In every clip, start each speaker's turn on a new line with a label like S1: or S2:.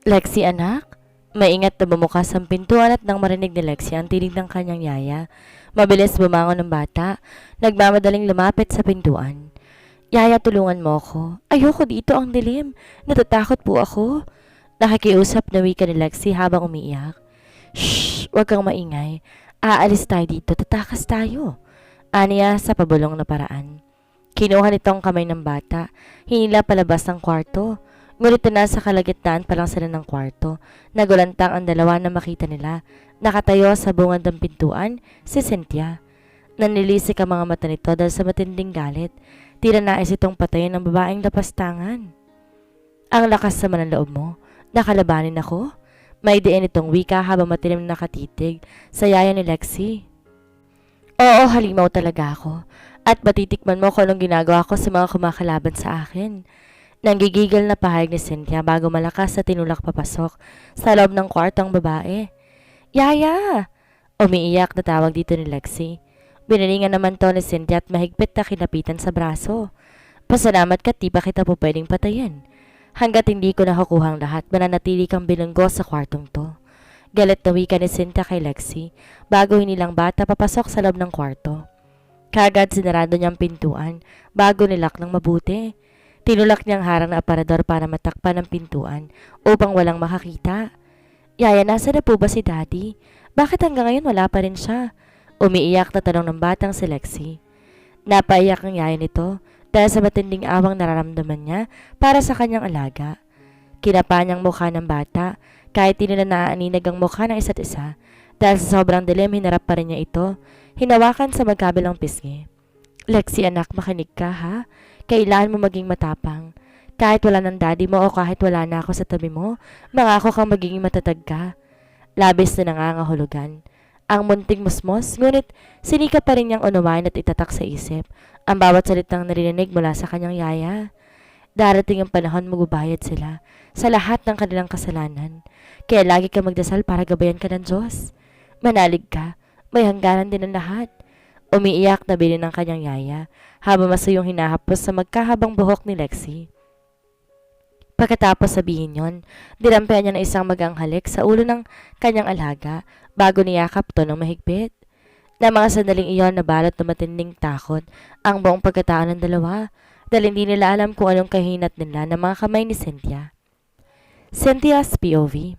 S1: Lexi anak? Maingat na bumukas ang pintuan at nang marinig ni Lexi ang tinig ng kanyang yaya, mabilis bumangon ng bata, nagmamadaling lumapit sa pintuan. Yaya, tulungan mo ako. Ayoko dito, ang dilim. Natatakot po ako. Nakikiusap na wika ni Lexi habang umiiyak. Shh! Huwag kang maingay. Aalis tayo dito, tatakas tayo. Aniya sa pabulong na paraan. Kinuha nitong kamay ng bata, hinila palabas ng kwarto. Ngunit na sa kalagitnaan pa lang sila ng kwarto, nagulantang ang dalawa na makita nila. Nakatayo sa bungad ng pintuan, si Cynthia. Nanilisik ang mga mata nito dahil sa matinding galit. Tila nais itong patayin ng babaeng lapastangan. Ang lakas naman ng loob mo. Nakalabanin ako? May diin itong wika habang matilim na nakatitig sa yaya ni Lexi. Oo, halimaw talaga ako. At matitikman mo kung anong ginagawa ko sa mga kumakalaban sa akin. Nanggigigil na pahayag ni Cynthia bago malakas na tinulak papasok sa loob ng kwartong babae. Yaya! Umiiyak na tawag dito ni Lexi. Binalingan naman to ni Cynthia at mahigpit na kinapitan sa braso. Pasalamat ka, di pa kita po pwedeng patayin. Hanggat hindi ko nakukuha ang lahat, mananatili kang bilanggo sa kwartong to. Galit na wika ni Cynthia kay Lexi bago hinilang bata papasok sa loob ng kwarto. Kagad sinarado niyang pintuan bago nilak ng mabuti. Tinulak niyang harang na aparador para matakpan ang pintuan upang walang makakita. Yaya, nasa na po ba si Daddy? Bakit hanggang ngayon wala pa rin siya? Umiiyak na tanong ng batang si Lexi. Napaiyak ang yaya nito dahil sa matinding awang nararamdaman niya para sa kanyang alaga. Kinapa niyang mukha ng bata kahit di nila naaaninag ang mukha ng isa't isa dahil sa sobrang dilim hinarap pa rin niya ito, hinawakan sa magkabilang pisngi. Lexi anak, makinig ka ha? Kailangan mo maging matapang. Kahit wala ng daddy mo o kahit wala na ako sa tabi mo, mangako kang magiging matatag ka. Labis na nangangahulugan ang munting musmos, ngunit sinika pa rin niyang unawain at itatak sa isip ang bawat salitang narinig mula sa kanyang yaya. Darating ang panahon magbabayad sila sa lahat ng kanilang kasalanan, kaya lagi ka magdasal para gabayan ka ng Diyos. Manalig ka, may hangganan din ang lahat. Umiiyak na bilin ng kanyang yaya habang masuyong hinahapos sa magkahabang buhok ni Lexi. Pagkatapos sabihin yon, dirampihan niya ng isang magang halik sa ulo ng kanyang alaga bago niyakap to ng mahigpit. Na mga sandaling iyon nabalot na matinding takot ang buong pagkatao ng dalawa dahil hindi nila alam kung anong kahinat nila ng mga kamay ni Cynthia. Cynthia's POV.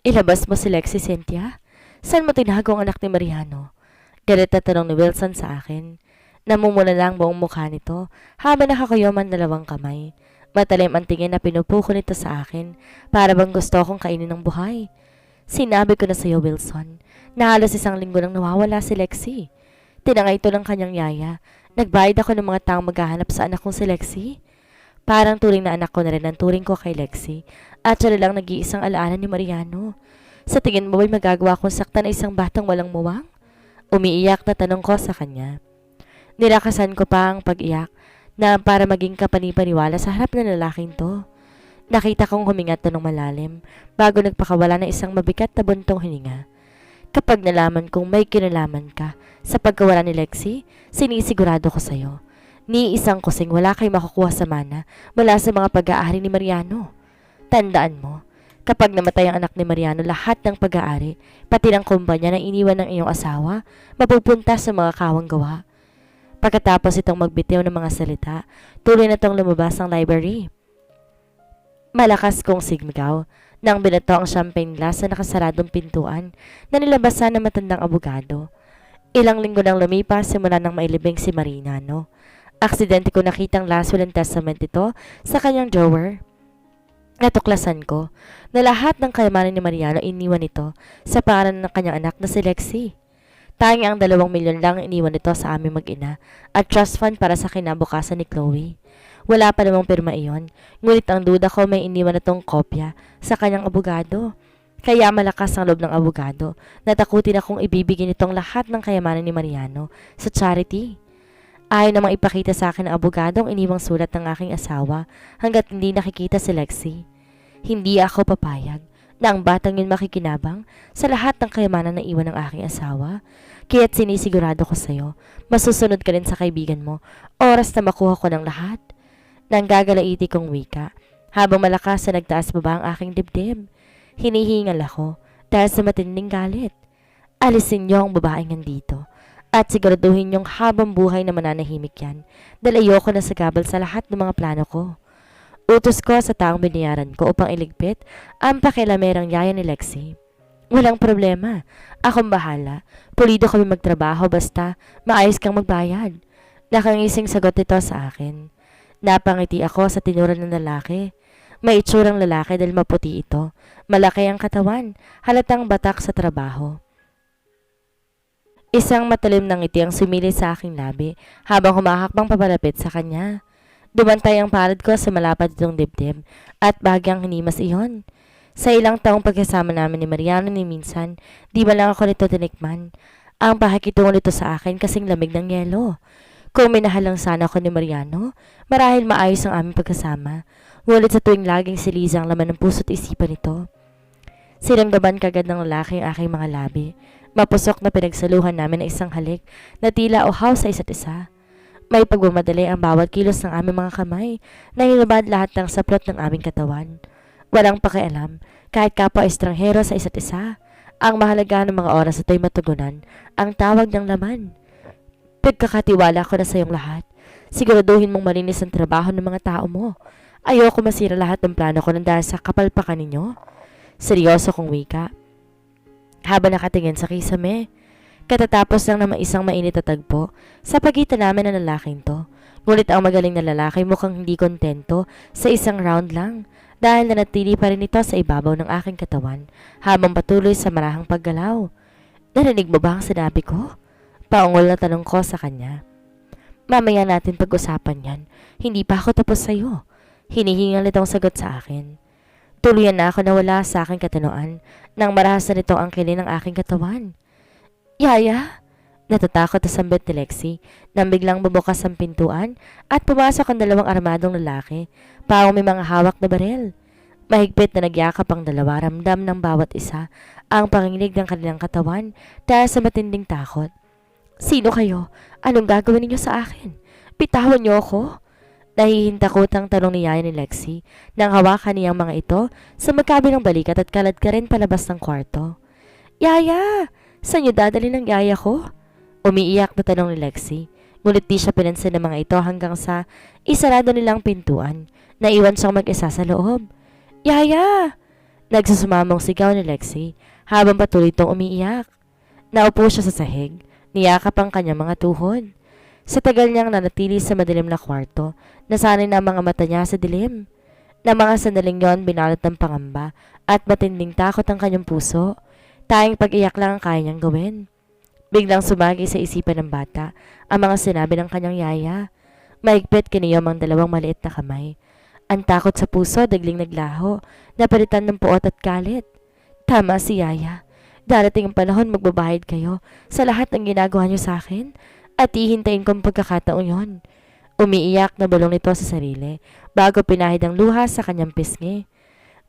S1: Ilabas mo si Lexi, Cynthia? Saan mo tinago ang anak ni Mariano? Galit na tanong ni Wilson sa akin. Namumula lang buong mukha nito habang nakakuyom ang dalawang kamay. Matalim ang tingin na pinupuko nito sa akin para bang gusto akong kainin ng buhay. Sinabi ko na sa iyo, Wilson, na halos isang linggo nang nawawala si Lexi. Tinangay ito ng kanyang yaya. Nagbayad ako ng mga taong maghahanap sa anak kong si Lexi. Parang turing na anak ko na rin ang turing ko kay Lexi at siya lang nag-iisang alaala ni Mariano. Sa tingin mo ba'y magagawa kong saktan na isang batang walang muwang? Umiiyak na tanong ko sa kanya. Nilakasan ko pa ang pag-iyak na para maging kapanipaniwala sa harap ng lalaking to. Nakita kong huminga to ng malalim bago nagpakawala ng isang mabigat na buntong hininga. Kapag nalaman kong may kinalaman ka sa pagkawala ni Lexi, sinisigurado ko sa'yo. Ni isang kusing wala kay makukuha sa mana mula sa mga pag-aari ni Mariano. Tandaan mo, kapag namatay ang anak ni Mariano, lahat ng pag-aari, pati ng kumpanya na iniwan ng iyong asawa, mapupunta sa mga kawang gawa. Pagkatapos itong magbitiw ng mga salita, tuloy na itong lumabas ang library. Malakas kong sigmigaw nang binato ang champagne glass sa nakasaradong pintuan na nilabasan ng matandang abogado. Ilang linggo nang lumipas simula nang mailibing si Mariano. Aksidente ko nakitang last will and testament ito sa kanyang drawer. Natuklasan ko na lahat ng kayamanan ni Mariano iniwan ito sa pangalan ng kanyang anak na si Lexi. Tanging ang 2 milyon lang iniwan nito sa aming mag-ina at trust fund para sa kinabukasan ni Chloe. Wala pa namang pirma iyon, ngunit ang duda ko may iniwan na tong kopya sa kanyang abogado. Kaya malakas ang loob ng abogado, natakutin akong ibibigay nitong lahat ng kayamanan ni Mariano sa charity. Ayaw namang ipakita sa akin ng abogado ang iniwang sulat ng aking asawa hanggat hindi nakikita si Lexi. Hindi ako papayag na ang batang yun makikinabang sa lahat ng kayamanan na iwan ng aking asawa. Kaya't sinisigurado ko sa'yo, masusunod ka rin sa kaibigan mo, oras na makuha ko ng lahat. Nang gagalaiti kong wika, habang malakas na nagtaas baba ang aking dibdib. Hinihingal ako dahil sa matinding galit. Alisin niyo ang babaeng nandito at siguraduhin niyong habang buhay na mananahimik yan dahil ayoko na sagabal sa lahat ng mga plano ko. Utos ko sa taong binayaran ko upang iligpit ang pakilamerang yaya ni Lexie. Walang problema. Akong bahala. Pulido kami magtrabaho basta maayos kang magbayad. Nakangising sagot ito sa akin. Napangiti ako sa tinura ng lalaki. May itsurang lalaki dahil maputi ito. Malaki ang katawan. Halatang batak sa trabaho. Isang matalim na ngiti ang sumili sa aking labi habang humahakbang papalapit sa kanya. Dumantay ang palad ko sa malapad itong dibdib at bahagyang hinimas iyon. Sa ilang taong pagkasama namin ni Mariano ni minsan, di ba lang ako nito tinikman. Ang pakikitungo nito sa akin kasing lamig ng yelo. Kung minahal lang sana ako ni Mariano, marahil maayos ang aming pagkasama. Ngunit sa tuwing laging silisa ang laman ng puso't isipan nito. Sinamdaman kagad ng lalaki ang aking mga labi. Mapusok na pinagsaluhan namin ng isang halik na tila uhaw sa isa't isa. May pagmamadali ang bawat kilos ng aming mga kamay na hinubad lahat ng saplot ng aming katawan. Walang pakialam, kahit kapwa estranghero sa isa't isa. Ang mahalaga ng mga oras ito'y matugunan, ang tawag ng laman. Pagkakatiwala ko na sa iyong lahat. Siguraduhin mong malinis ang trabaho ng mga tao mo. Ayoko masira lahat ng plano ko nang dahil sa kapalpakan ninyo. Seryoso kong wika. Habang nakatingin sa kisame, katatapos lang ng isang mainit na tagpo sa pagitan namin ng lalaking to. Ngunit ang magaling na lalaki mukhang hindi kontento sa isang round lang dahil nanatili pa rin ito sa ibabaw ng aking katawan habang patuloy sa marahang paggalaw. Narinig mo ba ang sinabi ko? Paungol na tanong ko sa kanya. Mamaya natin pag-usapan yan. Hindi pa ako tapos sa'yo. Hinihingal itong sagot sa akin. Tuluyan na ako nawala sa aking katanoan nang marahasan itong angkilin ng aking katawan. Yaya? Natatakot na sambit ni Lexie nang biglang bubukas ang pintuan at pumasok ang dalawang armadong lalaki, parang may mga hawak na baril. Mahigpit na nagyakap ang dalawa, ramdam ng bawat isa ang panginginig ng kanilang katawan dahil sa matinding takot. Sino kayo? Anong gagawin ninyo sa akin? Bitawan niyo ako? Nahihintakotang tanong ni Yaya ni Lexie nang hawakan niyang mga ito sa magkabilang balikat at kalad ka rin palabas ng kwarto. Yaya! Saan niyo dadali ng yaya ko? Umiiyak na tanong ni Lexie, ngunit di siya pinansin ng mga ito hanggang sa isarado nilang pintuan. Naiwan siyang mag-isa sa loob. Yaya! Nagsusumamong sigaw ni Lexie habang patuloy itong umiiyak. Naupo siya sa sahig, niyakap ang kanyang mga tuhod. Sa tagal niyang nanatili sa madilim na kwarto, nasanay na ang mga mata niya sa dilim. Na mga sandaling yon binalot ng pangamba at matinding takot ang kanyang puso. Tayong pag-iyak lang ang kaya niyang gawin. Biglang sumagi sa isipan ng bata ang mga sinabi ng kanyang yaya. Mahigpit kiniyom ang dalawang maliit na kamay. Ang takot sa puso dagling naglaho, napalitan ng puot at galit. Tama si yaya. Darating ang panahon magbabayad kayo sa lahat ng ginagawa niyo sa akin at ihintayin kong pagkakataon yon. Umiiyak na bulong nito sa sarili bago pinahid ang luha sa kanyang pisngi.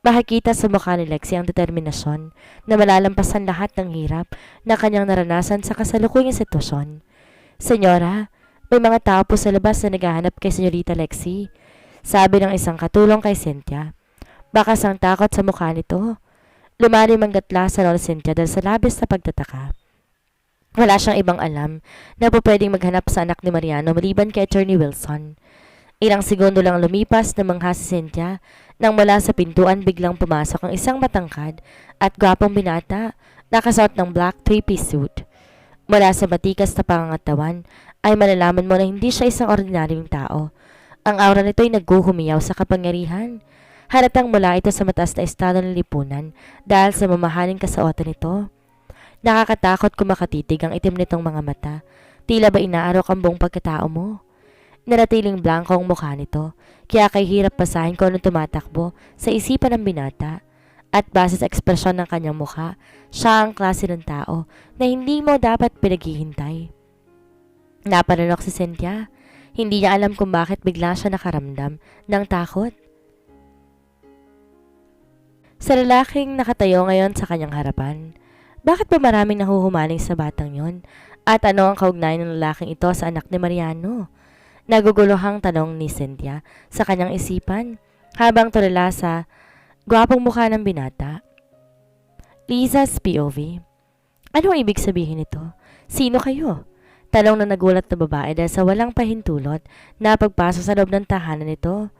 S1: Makikita sa mukha ni Lexie ang determinasyon na malalampasan lahat ng hirap na kanyang naranasan sa kasalukuyang sitwasyon. Senyora, may mga tao po sa labas na naghahanap kay Senyorita Lexie, sabi ng isang katulong kay Cynthia. Bakas ang takot sa mukha nito. Lumalim ang gatla sa Lola Cynthia dahil sa labis na pagtataka. Wala siyang ibang alam na po pwedeng maghanap sa anak ni Mariano maliban kay Attorney Wilson. Ilang segundo lang lumipas na mangha si Cynthia nang mula sa pintuan biglang pumasok ang isang matangkad at gwapong binata nakasuot ng black three-piece suit. Mula sa matikas na pangangatawan ay malalaman mo na hindi siya isang ordinaryong tao. Ang aura nito'y naghuhumiyaw sa kapangyarihan. Halatang mula ito sa mataas na estado ng lipunan dahil sa mamahaling kasuotan nito. Nakakatakot kung makatitig ang itim nitong mga mata. Tila ba inaarok ang buong pagkatao mo? Naratiling blanco ang mukha nito, kaya kay hirap basahin ko anong tumatakbo sa isipan ng binata. At base sa ekspresyon ng kanyang mukha, siya ang klase ng tao na hindi mo dapat pinaghihintay. Napanunok si Cynthia. Hindi niya alam kung bakit bigla siya nakaramdam ng takot. Sa lalaking nakatayo ngayon sa kanyang harapan, bakit ba maraming nahuhumaling sa batang yon? At ano ang kaugnayan ng lalaking ito sa anak ni Mariano? Naguguluhang tanong ni Cynthia sa kanyang isipan habang tulala sa gwapong mukha ng binata. Liza's POV. Anong ibig sabihin nito? Sino kayo? Tanong na nagulat na babae dahil sa walang pahintulot na pagpasok sa loob ng tahanan nito.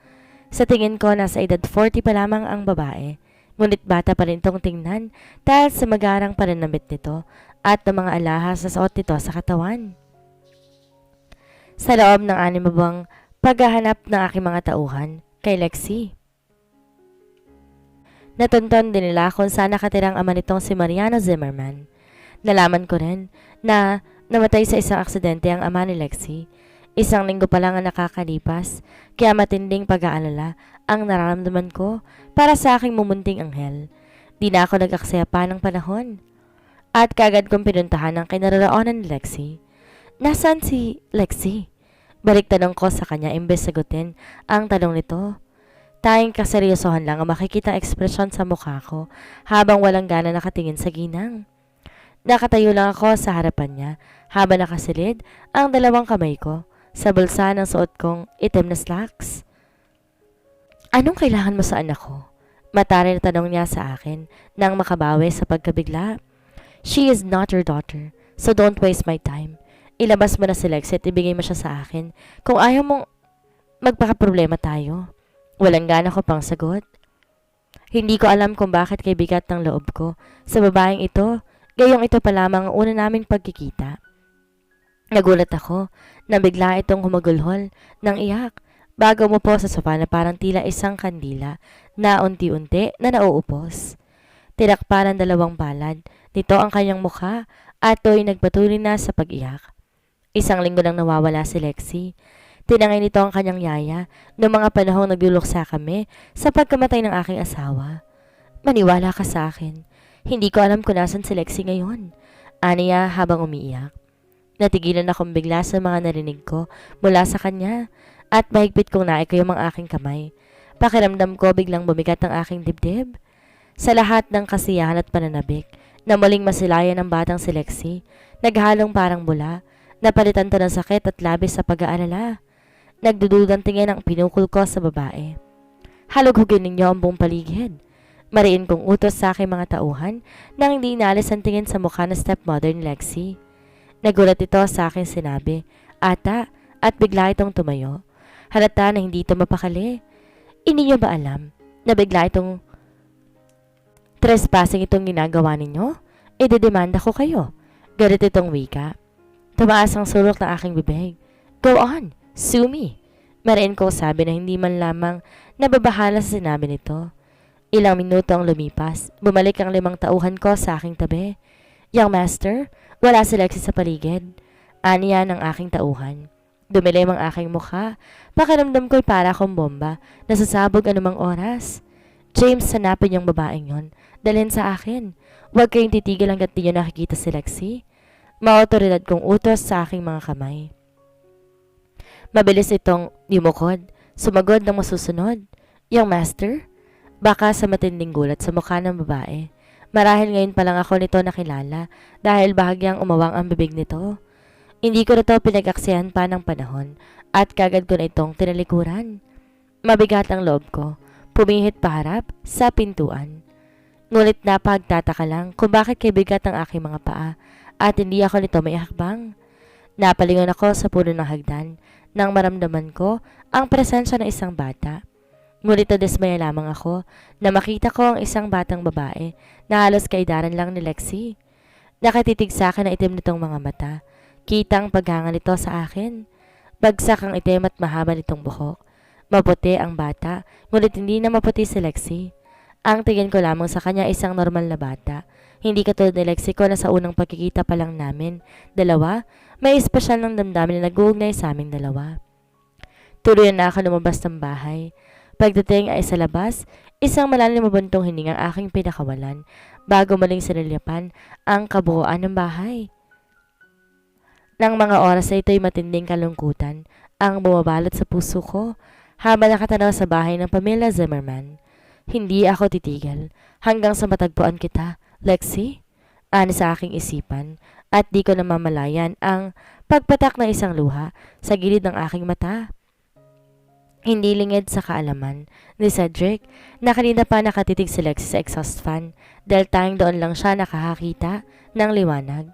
S1: Sa tingin ko, nasa edad 40 pa lamang ang babae. Ngunit bata pa rin itong tingnan dahil sa magarang pananamit nito at ng mga alahas na suot nito sa katawan. Sa loob ng 6 na buwang paghahanap ng aking mga tauhan kay Lexie, natunton din nila kung saan nakatirang ama nitong si Mariano Zimmerman. Nalaman ko rin na namatay sa isang aksidente ang ama ni Lexie. 1 linggo pa lang ang nakakalipas, kaya matinding pag-aalala ang nararamdaman ko para sa aking mumunting anghel. Di na ako nag-aksaya pa ng panahon. At kagad kong pinuntahan ang kinaroroonan ni Lexie. Nasaan si Lexie? Balik tanong ko sa kanya imbes sagutin ang tanong nito. Tayong kaseryosohan lang ang makikita ekspresyon sa mukha ko habang walang gana nakatingin sa ginang. Nakatayo lang ako sa harapan niya habang nakasilid ang 2 kamay ko sa bulsa ng suot kong itim na slacks. Anong kailangan mo sa anak ko? Matari na tanong niya sa akin nang makabawi sa pagkabigla. She is not your daughter, so don't waste my time. Ilabas mo na si Lexie at ibigay mo siya sa akin. Kung ayaw mong magpakaproblema tayo. Walang gana ko pang sagot. Hindi ko alam kung bakit kay bigat ng loob ko sa babaeng ito, gayong ito pa lamang ang una naming pagkikita. Nagulat ako na bigla itong humagulhol ng iyak bago mo po sa sofa na parang tila isang kandila na unti-unti na nauupos. Tinakpan ng 2 palad nito ang kanyang mukha at to'y nagpatuloy na sa pag-iyak. 1 linggo nang nawawala si Lexie. Tinangay nito ang kanyang yaya noong mga panahong nagluluksa kami sa pagkamatay ng aking asawa. Maniwala ka sa akin. Hindi ko alam kung nasan si Lexie ngayon. Aniya habang umiiyak. Natigilan akong bigla sa mga narinig ko mula sa kanya at mahigpit kong naikayom ang aking kamay. Pakiramdam ko biglang bumigat ang aking dibdib. Sa lahat ng kasiyahan at pananabik na muling masilayan ng batang si Lexie, naghalong parang bula, napalitan to ng sakit at labis sa pag-aalala. Nagdududang tingin ang pinukol ko sa babae. Halughugin ninyo ang buong paligid. Mariin kong utos sa aking mga tauhan nang hindi inalis ang tingin sa mukha ng stepmother ni Lexie. Nagulat ito sa aking sinabi, ata, at bigla itong tumayo. Halata na hindi ito mapakali. Hindi niyo ba alam na bigla itong trespassing itong ginagawa ninyo? Idedemanda ko kayo. Galit itong wika. Tumaas ang sulok ng aking bibig. Go on! Sue me. Mariin ko sabi na hindi man lamang nababahala sa sinabi nito. Ilang minuto ang lumipas, bumalik ang 5 tauhan ko sa aking tabi. Young master, wala si Lexie sa paligid. Aniya ng aking tauhan. Dumilim ang aking mukha. Pakiramdam ko'y para akong bomba na sasabog anumang oras. James, hanapin yung babaeng yon. Dalhin sa akin. Huwag kayong titigil hanggat di nyo nakikita si Lexie. Maotoridad kong utos sa aking mga kamay. Mabilis itong yumukod, sumagod ng masusunod. Young master? Baka sa matinding gulat sa mukha ng babae. Marahil ngayon pa lang ako nito nakilala dahil bahagyang umawang ang bibig nito. Hindi ko na ito pinag-aksihan pa ng panahon at kagad ko na itong tinalikuran. Mabigat ang loob ko, pumihit paharap sa pintuan. Ngunit napagtataka lang kung bakit kay bigat ang aking mga paa at hindi ako nito may hakbang. Napalingon ako sa puno ng hagdan nang maramdaman ko ang presensya ng isang bata. Ngunit nadismaya lamang ako na makita ko ang isang batang babae na halos kaidaran lang ni Lexie. Nakatitig sa akin ang itim nitong mga mata. Kitang paghanga nito sa akin. Bagsak ang itim at mahaba nitong buhok. Maputi ang bata, ngunit hindi na maputi si Lexie. Ang tingin ko lamang sa kanya isang normal na bata. Hindi katulad ni Lexie ko na sa unang pagkikita pa lang namin. 2, may espesyal ng damdamin na nag-uugnay sa aming 2. Tuloy na ako lumabas ng bahay. Pagdating ay sa labas, isang malalim na buntong hininga ang aking pinakawalan bago muling sinilyapan ang kabuuan ng bahay. Nang mga oras na ito'y matinding kalungkutan ang bumabalot sa puso ko habang nakatanaw sa bahay ng pamilya Zimmerman. Hindi ako titigil hanggang sa matagpuan kita, Lexie. Ani sa aking isipan at di ko namamalayan ang pagpatak ng isang luha sa gilid ng aking mata. Hindi lingid sa kaalaman ni Cedric na kanina pa nakatitig si Lexie sa exhaust fan dahil tayong doon lang siya nakakakita ng liwanag.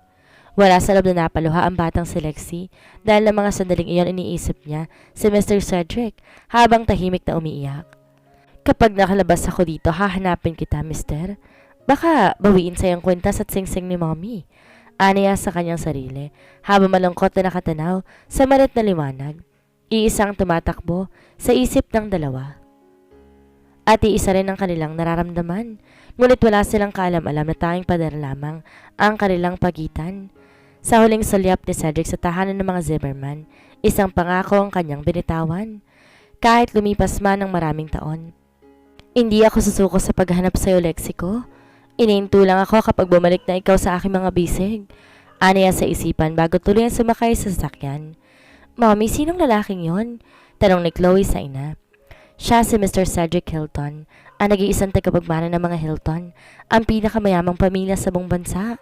S1: Wala sa loob na napaluha ang batang si Lexie dahil ng mga sandaling iyon iniisip niya si Mr. Cedric habang tahimik na umiiyak. Kapag nakalabas ako dito, hahanapin kita, mister. Baka bawiin sa iyong kwenta sa singsing ni mommy. Aniya sa kanyang sarili habang malungkot na nakatanaw sa malit na liwanag. Iisang tumatakbo sa isip ng dalawa. At iisa rin ang kanilang nararamdaman. Ngunit wala silang kaalam-alam na tanging pader lamang ang kanilang pagitan. Sa huling sulyap ni Cedric sa tahanan ng mga Zimmerman, isang pangako ang kanyang binitawan. Kahit lumipas man ng maraming taon. Hindi ako susuko sa paghanap sa iyo, Lexico. Iniinto lang ako kapag bumalik na ikaw sa aking mga bisig. Aniya sa isipan bago tuloy ang sumakay sa sasakyan. Mommy, sinong lalaking yon? Tanong ni Chloe sa ina. Siya si Mr. Cedric Hilton, ang nag-iisang tagapagmana ng mga Hilton, ang pinakamayamang pamilya sa buong bansa.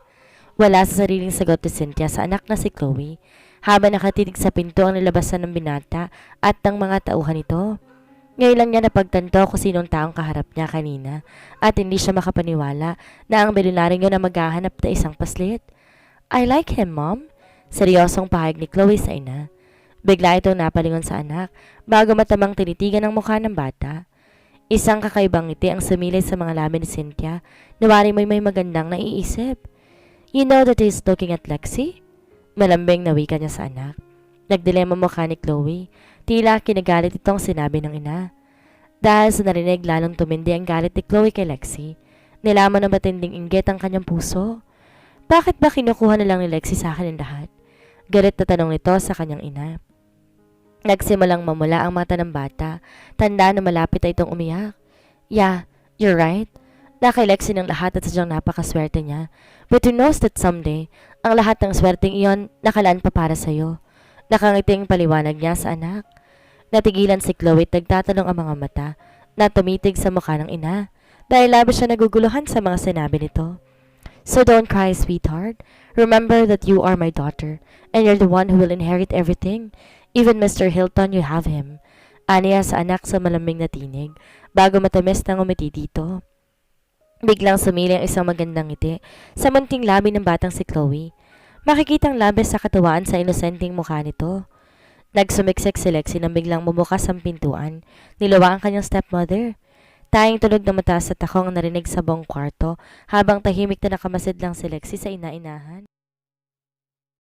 S1: Wala sa sariling sagot ni Cynthia sa anak na si Chloe, habang nakatitig sa pinto ang nilabasan ng binata at ng mga tauhan nito. Ngayon lang niya napagtanto kung sinong taong kaharap niya kanina at hindi siya makapaniwala na ang bilyonaryong yun na maghahanap na isang paslit. I like him, Mom. Seryosong pahayag ni Chloe sa ina. Bigla itong napalingon sa anak bago matamang tinitigan ang mukha ng bata. Isang kakaibang ngiti ang sumilay sa mga labi ni Cynthia na wari may magandang naiisip. You know that he's looking at Lexie? Malambing na wika niya sa anak. Nagdilema mukha ni Chloe. Tila kinagalit itong sinabi ng ina. Dahil sa narinig lalong tumindi ang galit ni Chloe kay Lexie. Nilaman ng matinding inggit ang kanyang puso. Bakit ba kinukuha na lang ni Lexie sa akin ang lahat? Galit na tanong nito sa kanyang ina. Nagsimulang mamula ang mata ng bata. Tanda na malapit ay itong umiyak. Yeah, you're right. Na kay Lexie ng lahat at sadyang napakaswerte niya. But who knows that someday, ang lahat ng swerteng iyon nakalaan pa para sa'yo. Nakangiting paliwanag niya sa anak. Natigilan si Chloe at nagtatanong ang mga mata na tumitig sa mukha ng ina dahil labis siya naguguluhan sa mga sinabi nito. So don't cry, sweetheart. Remember that you are my daughter and you're the one who will inherit everything. Even Mr. Hilton, you have him. Aniya sa anak sa malamig na tinig bago matamis nang umiti dito. Biglang sumili ang isang magandang ngiti sa munting labi ng batang si Chloe. Makikitang labis sa katuwaan sa inosenteng mukha nito. Nagsumiksik si Lexie nang biglang bumukas ang pintuan. Nilawa ang kanyang stepmother. Tayong tulog na mataas at takong narinig sa buong kwarto habang tahimik na nakamasid lang si Lexie sa ina-inahan.